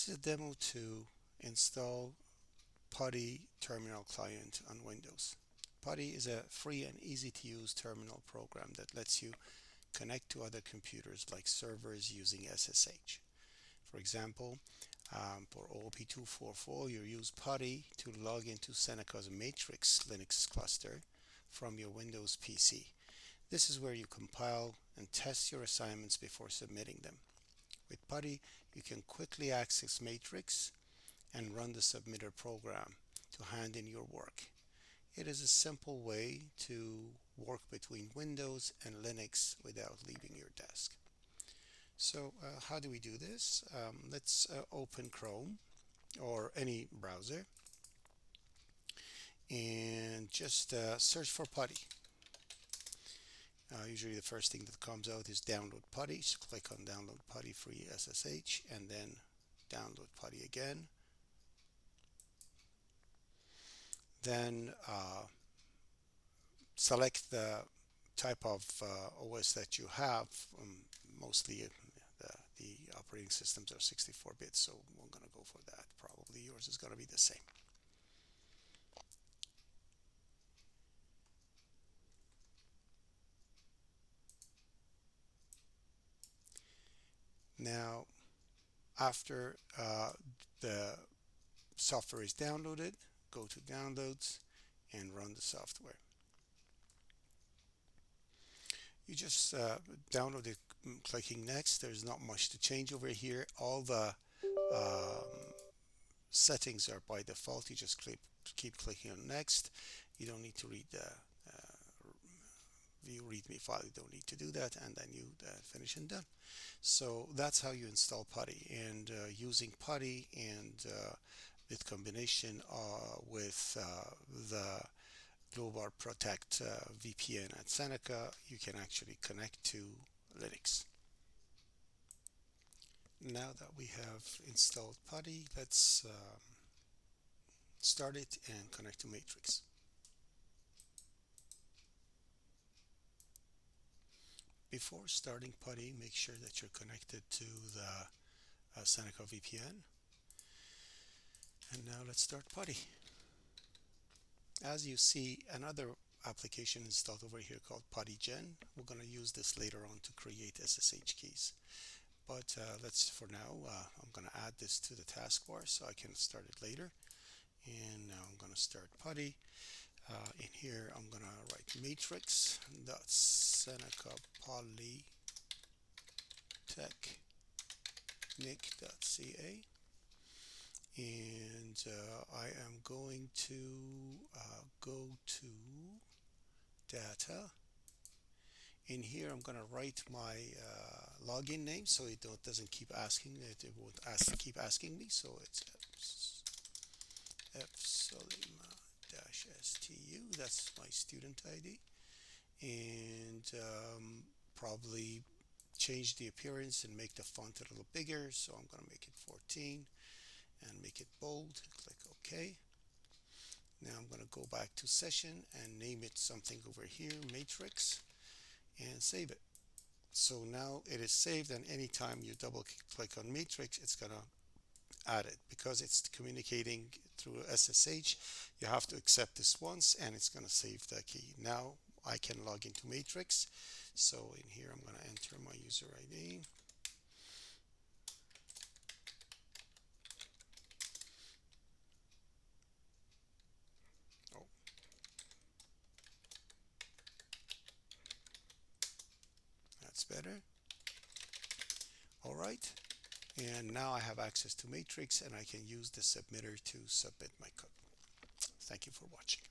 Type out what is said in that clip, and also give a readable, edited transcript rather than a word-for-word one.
This is a demo to install PuTTY terminal client on Windows. PuTTY is a free and easy to use terminal program that lets you connect to other computers like servers using SSH. For example, for OP244, you use PuTTY to log into Seneca's Matrix Linux cluster from your Windows PC. This is where you compile and test your assignments before submitting them. With PuTTY, you can quickly access Matrix and run the submitter program to hand in your work. It is a simple way to work between Windows and Linux without leaving your desk. So how do we do this? Let's open Chrome or any browser and just search for PuTTY. Usually the first thing that comes out is download PuTTY. So click on download PuTTY free SSH and then download PuTTY again. Then select the type of OS that you have. Mostly the operating systems are 64-bit, so we're going to go for that. Probably yours is going to be the same. Now, after the software is downloaded, go to Downloads and run the software. You just download it clicking Next. There's not much to change over here. All the settings are by default. You just keep clicking on Next. You don't need to read the view README file. You don't need to do that, and then you finish and done. So that's how you install PuTTY. And using PuTTY and with combination with the Global Protect VPN at Seneca, you can actually connect to Linux. Now that we have installed PuTTY, let's start it and connect to Matrix. Before starting PuTTY, make sure that you're connected to the Seneca VPN. And now let's start PuTTY. As you see, another application installed over here called PuTTYGen. We're going to use this later on to create SSH keys. But for now, I'm going to add this to the taskbar so I can start it later. And now I'm going to start PuTTY. In here, I'm going to write matrix.senecapolytechnic.ca. And I am going to go to data. In here, I'm going to write my login name so it doesn't keep asking it. It won't keep asking me. So it's fsolima-stu. That's my student ID. And probably change the appearance and make the font a little bigger. So I'm going to make it 14 and make it bold. Click OK. Now I'm going to go back to session and name it something over here, Matrix, and save it. So now it is saved, and anytime you double click on Matrix, it's going to add it. Because it's communicating through SSH, you have to accept this once and it's going to save the key. Now I can log into Matrix. So in here I'm going to enter my user ID. That's better. All right. And now I have access to Matrix and I can use the submitter to submit my code. Thank you for watching.